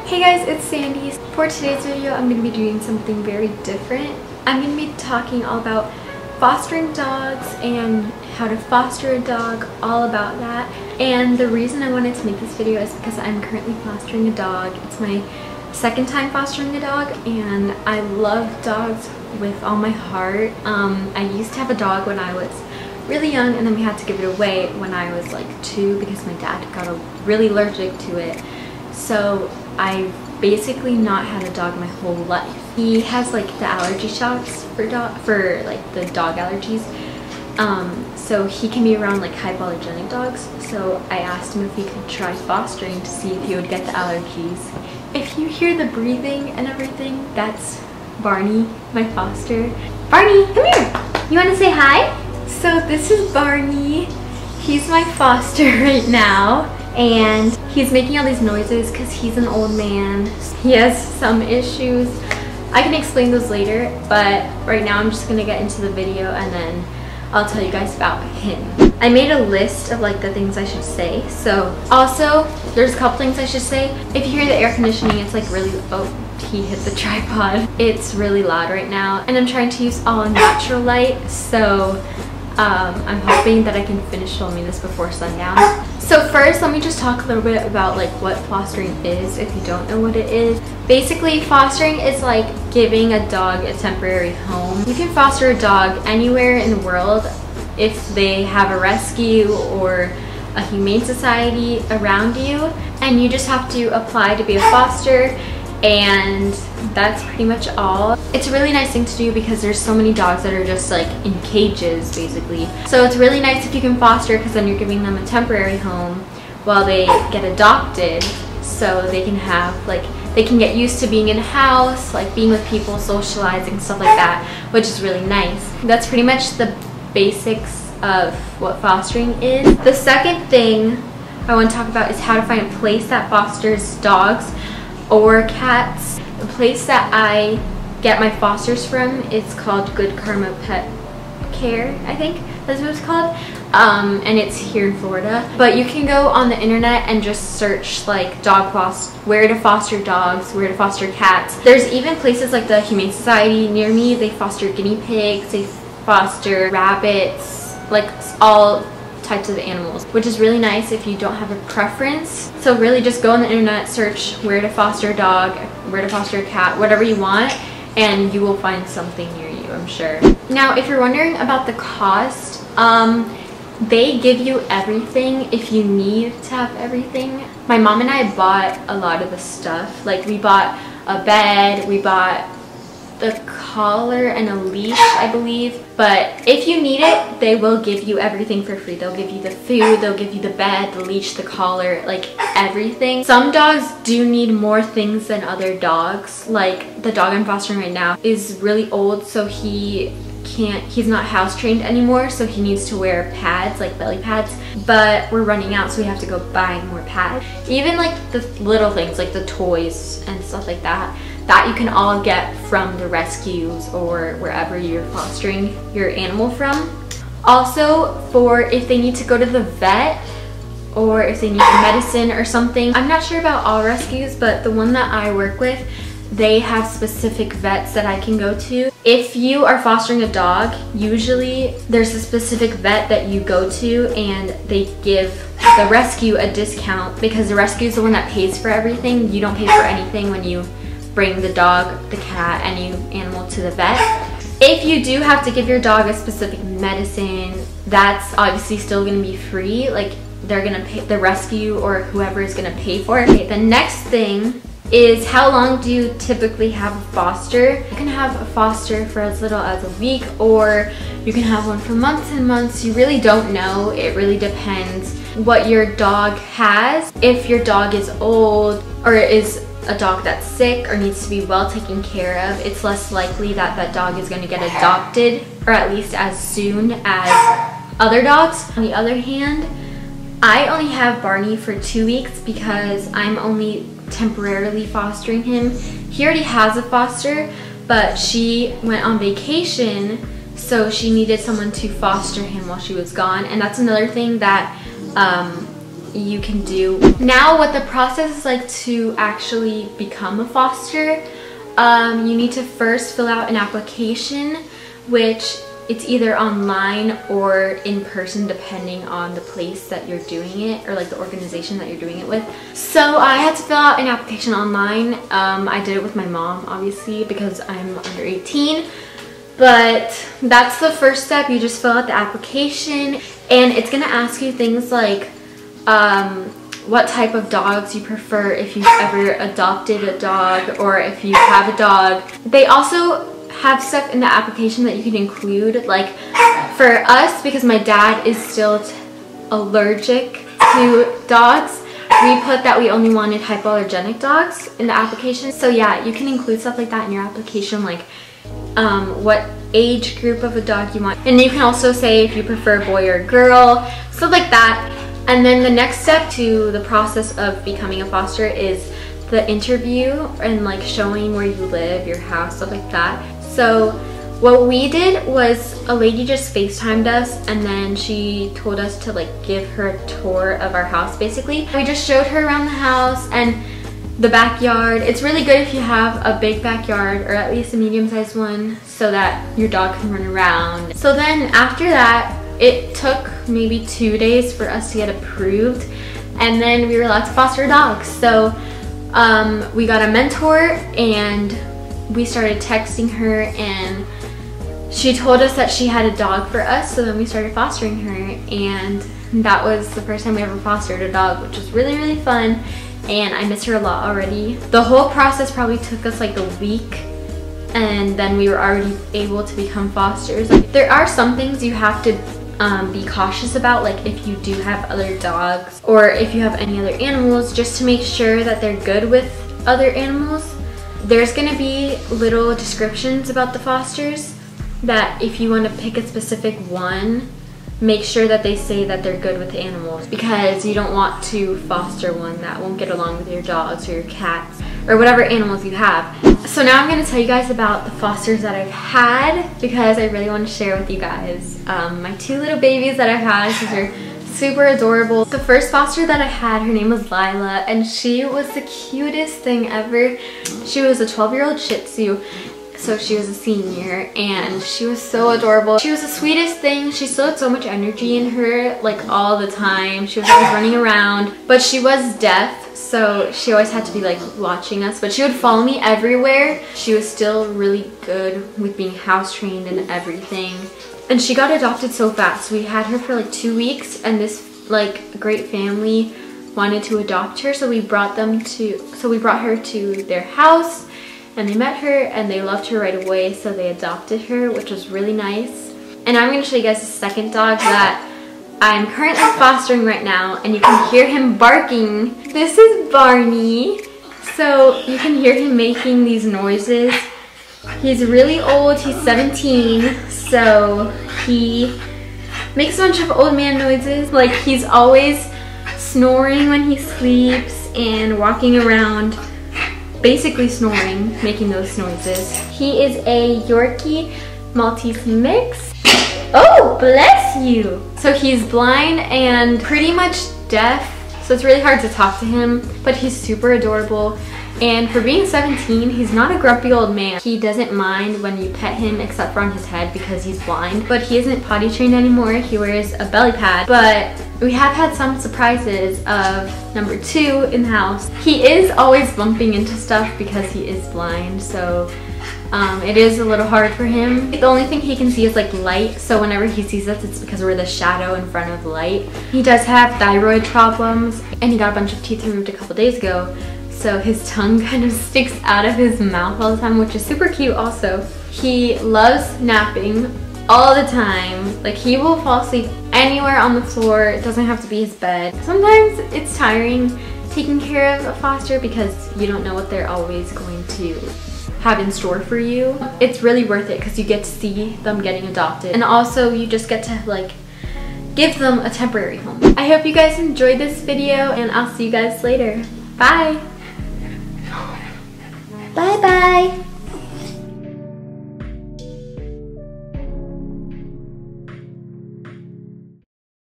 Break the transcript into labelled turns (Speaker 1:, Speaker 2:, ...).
Speaker 1: Hey guys, it's Sandy. For today's video, I'm going to be doing something very different. I'm going to be talking all about fostering dogs and how to foster a dog, all about that. And the reason I wanted to make this video is because I'm currently fostering a dog. It's my second time fostering a dog and I love dogs with all my heart. I used to have a dog when I was really young and then we had to give it away when I was like 2 because my dad got really allergic to it. So I've basically not had a dog my whole life. He has like the allergy shots for like the dog allergies. So he can be around like hypoallergenic dogs. So I asked him if he could try fostering to see if he would get the allergies. If you hear the breathing and everything, that's Barney, my foster. Barney, come here. You want to say hi? So this is Barney. He's my foster right now. And he's making all these noises because he's an old man. He has some issues. I can explain those later, but right now I'm just gonna get into the video and then I'll tell you guys about him. I made a list of like the things I should say. So also, there's a couple things I should say. If you hear the air conditioning, it's like really, oh, he hit the tripod. It's really loud right now and I'm trying to use all natural light. So I'm hoping that I can finish filming this before sundown. So first, let me just talk a little bit about like what fostering is if you don't know what it is. Basically, fostering is like giving a dog a temporary home. You can foster a dog anywhere in the world if they have a rescue or a humane society around you, and you just have to apply to be a foster, and that's pretty much all. It's a really nice thing to do because there's so many dogs that are just like in cages basically. So it's really nice if you can foster because then you're giving them a temporary home while they get adopted, so they can have like, they can get used to being in a house, like being with people, socializing, stuff like that, which is really nice. That's pretty much the basics of what fostering is. The second thing I want to talk about is how to find a place that fosters dogs or cats. The place that I get my fosters from is called Good Karma Pet Care, I think that's what it's called, and it's here in Florida. But you can go on the internet and just search like where to foster dogs, where to foster cats. There's even places like the Humane Society near me. They foster guinea pigs, they foster rabbits, like all types of animals, which is really nice if you don't have a preference. So really just go on the internet, search where to foster a dog, where to foster a cat, whatever you want, and you will find something near you, I'm sure. Now, if you're wondering about the cost, they give you everything if you need to have everything. My mom and I bought a lot of the stuff. Like we bought a bed, we bought the collar and a leash, I believe. But if you need it, they will give you everything for free. They'll give you the food, they'll give you the bed, the leash, the collar, like everything. Some dogs do need more things than other dogs. Like the dog I'm fostering right now is really old, so he's not house trained anymore, so he needs to wear pads, like belly pads, but we're running out, so we have to go buy more pads. Even like the little things like the toys and stuff like that you can all get from the rescues or wherever you're fostering your animal from. Also, for if they need to go to the vet or if they need medicine or something, I'm not sure about all rescues, but the one that I work with, they have specific vets that I can go to. If you are fostering a dog, usually there's a specific vet that you go to and they give the rescue a discount because the rescue is the one that pays for everything. You don't pay for anything when you bring the dog, the cat, any animal to the vet. If you do have to give your dog a specific medicine, that's obviously still going to be free. Like they're going to pay, the rescue or whoever is going to pay for it. Okay, the next thing is how long do you typically have a foster? You can have a foster for as little as a week, or you can have one for months and months. You really don't know. It really depends what your dog has. If your dog is old or is a dog that's sick or needs to be well taken care of, it's less likely that that dog is going to get adopted, or at least as soon as other dogs. On the other hand, I only have Barney for 2 weeks because I'm only temporarily fostering him. He already has a foster, but she went on vacation, so she needed someone to foster him while she was gone. And that's another thing that you can do. Now what the process is like to actually become a foster, you need to first fill out an application, which it's either online or in person depending on the place that you're doing it, or like the organization that you're doing it with. So I had to fill out an application online. I did it with my mom, obviously, because I'm under 18. But that's the first step. You just fill out the application, and it's gonna ask you things like what type of dogs you prefer, if you've ever adopted a dog, or if you have a dog. They also have stuff in the application that you can include, like for us, because my dad is still allergic to dogs, we put that we only wanted hypoallergenic dogs in the application. So yeah, you can include stuff like that in your application, like what age group of a dog you want, and you can also say if you prefer boy or girl, stuff like that. And then the next step to the process of becoming a foster is the interview and like showing where you live, your house, stuff like that. So what we did was a lady just FaceTimed us, and then she told us to like give her a tour of our house basically. We just showed her around the house and the backyard. It's really good if you have a big backyard, or at least a medium-sized one, so that your dog can run around. So then after that, it took maybe 2 days for us to get approved, and then we were allowed to foster dogs. So we got a mentor, and we started texting her, and she told us that she had a dog for us, so then we started fostering her, and that was the first time we ever fostered a dog, which was really, really fun, and I miss her a lot already. The whole process probably took us like a week, and then we were already able to become fosters. There are some things you have to be cautious about, like if you do have other dogs or if you have any other animals, just to make sure that they're good with other animals. There's gonna be little descriptions about the fosters that if you want to pick a specific one, make sure that they say that they're good with animals, because you don't want to foster one that won't get along with your dogs or your cats or whatever animals you have. So now I'm going to tell you guys about the fosters that I've had, because I really want to share with you guys my 2 little babies that I've had, because they're super adorable. The first foster that I had, her name was Lila, and she was the cutest thing ever. She was a 12-year-old Shih Tzu. So she was a senior, and she was so adorable. She was the sweetest thing. She still had so much energy in her, like all the time. She was always running around, but she was deaf, so she always had to be like watching us, but she would follow me everywhere. She was still really good with being house trained and everything. And she got adopted so fast. We had her for like 2 weeks, and this like great family wanted to adopt her, so we brought her to their house. And they met her and they loved her right away, so they adopted her, which was really nice. And I'm going to show you guys the second dog that I'm currently fostering right now, and you can hear him barking. This is Barney. So you can hear him making these noises. He's really old, he's 17, so he makes a bunch of old man noises. Like he's always snoring when he sleeps and walking around, basically snoring, making those noises. He is a Yorkie Maltese mix. Oh, bless you! So he's blind and pretty much deaf, so it's really hard to talk to him, but he's super adorable. And for being 17, he's not a grumpy old man. He doesn't mind when you pet him, except for on his head because he's blind. But he isn't potty trained anymore. He wears a belly pad. But we have had some surprises of number 2 in the house. He is always bumping into stuff because he is blind, so it is a little hard for him. The only thing he can see is like light, so whenever he sees us, it's because we're the shadow in front of the light. He does have thyroid problems, and he got a bunch of teeth removed a couple days ago, so his tongue kind of sticks out of his mouth all the time, which is super cute also. He loves napping all the time. Like he will fall asleep anywhere on the floor. It doesn't have to be his bed. Sometimes it's tiring taking care of a foster because you don't know what they're always going to have in store for you. It's really worth it because you get to see them getting adopted, and also you just get to like give them a temporary home. I hope you guys enjoyed this video, and I'll see you guys later. Bye! Bye bye!